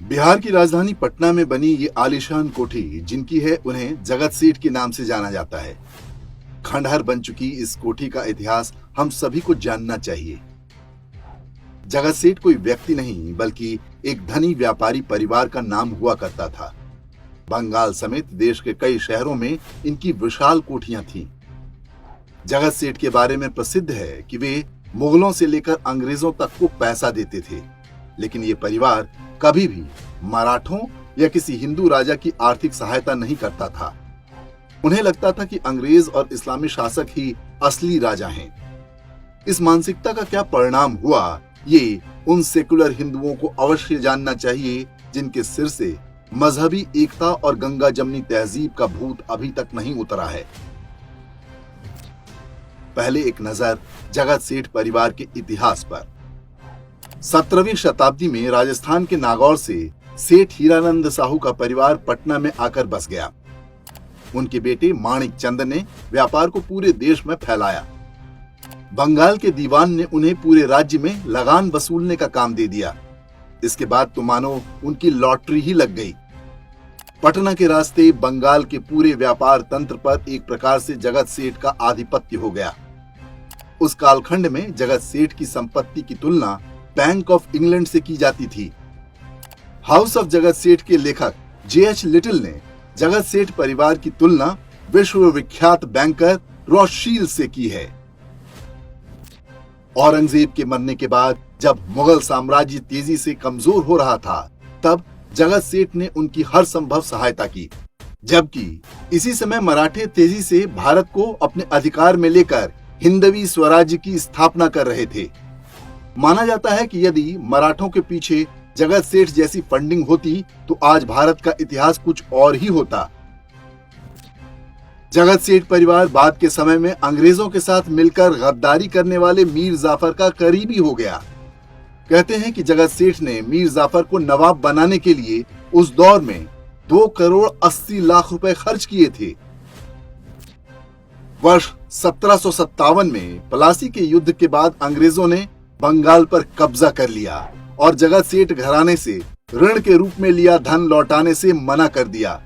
बिहार की राजधानी पटना में बनी ये आलीशान कोठी जिनकी है, उन्हें जगत सेठ के नाम से जाना जाता है। खंडहर बन चुकी इस कोठी का इतिहास हम सभी को जानना चाहिए। जगत सेठ कोई व्यक्ति नहीं बल्कि एक धनी व्यापारी परिवार का नाम हुआ करता था। बंगाल समेत देश के कई शहरों में इनकी विशाल कोठियां थीं। जगत सेठ के बारे में प्रसिद्ध है कि वे मुगलों से लेकर अंग्रेजों तक को पैसा देते थे, लेकिन ये परिवार कभी भी मराठों या किसी हिंदू राजा की आर्थिक सहायता नहीं करता था। उन्हें लगता था कि अंग्रेज और इस्लामी शासक ही असली राजा हैं। इस मानसिकता का क्या परिणाम हुआ, ये उन सेकुलर हिंदुओं को अवश्य जानना चाहिए जिनके सिर से मजहबी एकता और गंगा जमनी तहजीब का भूत अभी तक नहीं उतरा है। पहले एक नजर जगत सेठ परिवार के इतिहास पर। 17वीं शताब्दी में राजस्थान के नागौर से सेठ हीरानंद साहू का परिवार पटना में आकर बस गया। उनके बेटे माणिक चंद ने व्यापार को पूरे देश में फैलाया। बंगाल के दीवान ने उन्हें पूरे राज्य में लगान वसूलने का काम दे दिया। इसके बाद तो मानो उनकी लॉटरी ही लग गई। पटना के रास्ते बंगाल के पूरे व्यापार तंत्र पर एक प्रकार से जगत सेठ का आधिपत्य हो गया। उस कालखंड में जगत सेठ की संपत्ति की तुलना बैंक ऑफ इंग्लैंड से की जाती थी। हाउस ऑफ जगत सेठ के लेखक J.H. लिटिल ने जगत सेठ परिवार की तुलना विश्व विख्यात बैंकर रॉथशील्ड से की है। औरंगजेब के मरने के बाद जब मुगल साम्राज्य तेजी से कमजोर हो रहा था, तब जगत सेठ ने उनकी हर संभव सहायता की, जबकि इसी समय मराठे तेजी से भारत को अपने अधिकार में लेकर हिंदवी स्वराज्य की स्थापना कर रहे थे। माना जाता है कि यदि मराठों के पीछे जगत सेठ जैसी फंडिंग होती तो आज भारत का इतिहास कुछ और ही होता। जगत सेठ परिवार बाद के समय में अंग्रेजों के साथ मिलकर गद्दारी करने वाले मीर जाफर का करीबी हो गया। कहते हैं कि जगत सेठ ने मीर जाफर को नवाब बनाने के लिए उस दौर में 2 करोड़ 80 लाख रुपए खर्च किए थे। वर्ष 1757 में प्लासी के युद्ध के बाद अंग्रेजों ने बंगाल पर कब्जा कर लिया और जगत सेठ घराने से ऋण के रूप में लिया धन लौटाने से मना कर दिया।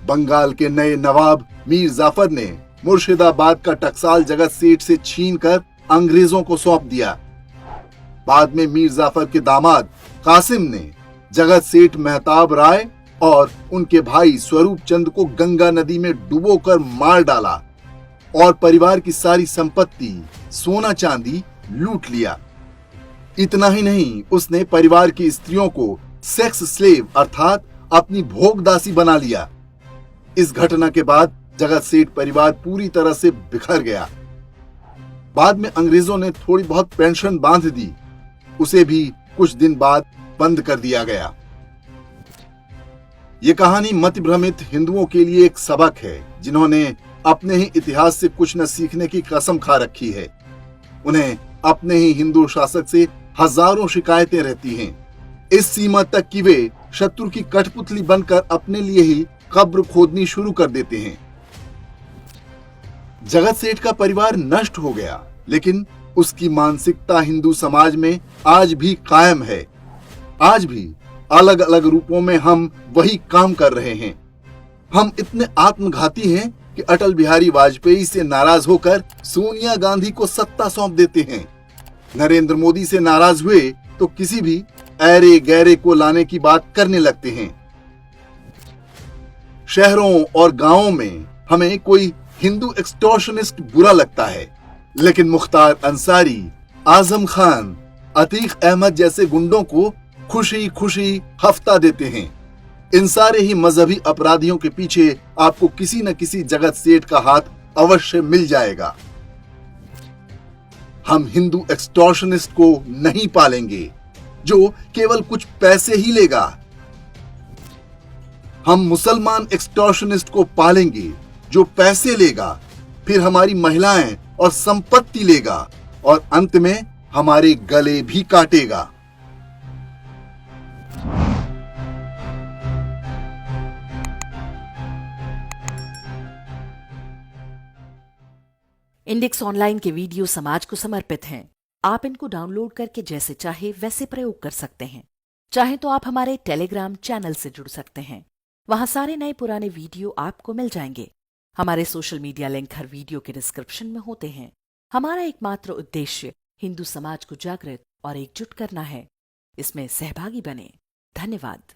बंगाल के नए नवाब मीर जाफर ने मुर्शिदाबाद का टकसाल जगत सेठ से छीनकर अंग्रेजों को सौंप दिया। बाद में मीर जाफर के दामाद कासिम ने जगत सेठ मेहताब राय और उनके भाई स्वरूप चंद को गंगा नदी में डुबोकर मार डाला और परिवार की सारी संपत्ति, सोना चांदी लूट लिया। इतना ही नहीं, उसने परिवार की स्त्रियों को सेक्स स्लेव अर्थात अपनी भोगदासी बना लिया। इस घटना के बाद जगत सेठ परिवार पूरी तरह से बिखर गया। बाद में अंग्रेजों ने थोड़ी बहुत पेंशन बांध दी, उसे भी कुछ दिन बाद बंद कर दिया गया। ये कहानी मति भ्रमित हिंदुओं के लिए एक सबक है, जिन्होंने अपने ही इतिहास से कुछ न सीखने की कसम खा रखी है। उन्हें अपने ही हिंदू शासक से हजारों शिकायतें रहती हैं, इस सीमा तक कि वे शत्रु की कठपुतली बनकर अपने लिए ही कब्र खोदनी शुरू कर देते हैं। जगत सेठ का परिवार नष्ट हो गया, लेकिन उसकी मानसिकता हिंदू समाज में आज भी कायम है। आज भी अलग अलग रूपों में हम वही काम कर रहे हैं। हम इतने आत्मघाती हैं कि अटल बिहारी वाजपेयी से नाराज होकर सोनिया गांधी को सत्ता सौंप देते हैं। नरेंद्र मोदी से नाराज हुए तो किसी भी ऐरे गैरे को लाने की बात करने लगते हैं। शहरों और गांवों में हमें कोई हिंदू एक्सटॉर्शनिस्ट बुरा लगता है, लेकिन मुख्तार अंसारी, आजम खान, अतीक अहमद जैसे गुंडों को खुशी खुशी हफ्ता देते हैं। इन सारे ही मजहबी अपराधियों के पीछे आपको किसी न किसी जगत सेठ का हाथ अवश्य मिल जाएगा। हम हिंदू एक्सटॉर्शनिस्ट को नहीं पालेंगे जो केवल कुछ पैसे ही लेगा। हम मुसलमान एक्सटॉर्शनिस्ट को पालेंगे जो पैसे लेगा, फिर हमारी महिलाएं और संपत्ति लेगा और अंत में हमारे गले भी काटेगा। इंडेक्स ऑनलाइन के वीडियो समाज को समर्पित हैं। आप इनको डाउनलोड करके जैसे चाहे वैसे प्रयोग कर सकते हैं। चाहे तो आप हमारे टेलीग्राम चैनल से जुड़ सकते हैं। वहां सारे नए पुराने वीडियो आपको मिल जाएंगे। हमारे सोशल मीडिया लिंक हर वीडियो के डिस्क्रिप्शन में होते हैं। हमारा एकमात्र उद्देश्य हिंदू समाज को जागृत और एकजुट करना है। इसमें सहभागी बने। धन्यवाद।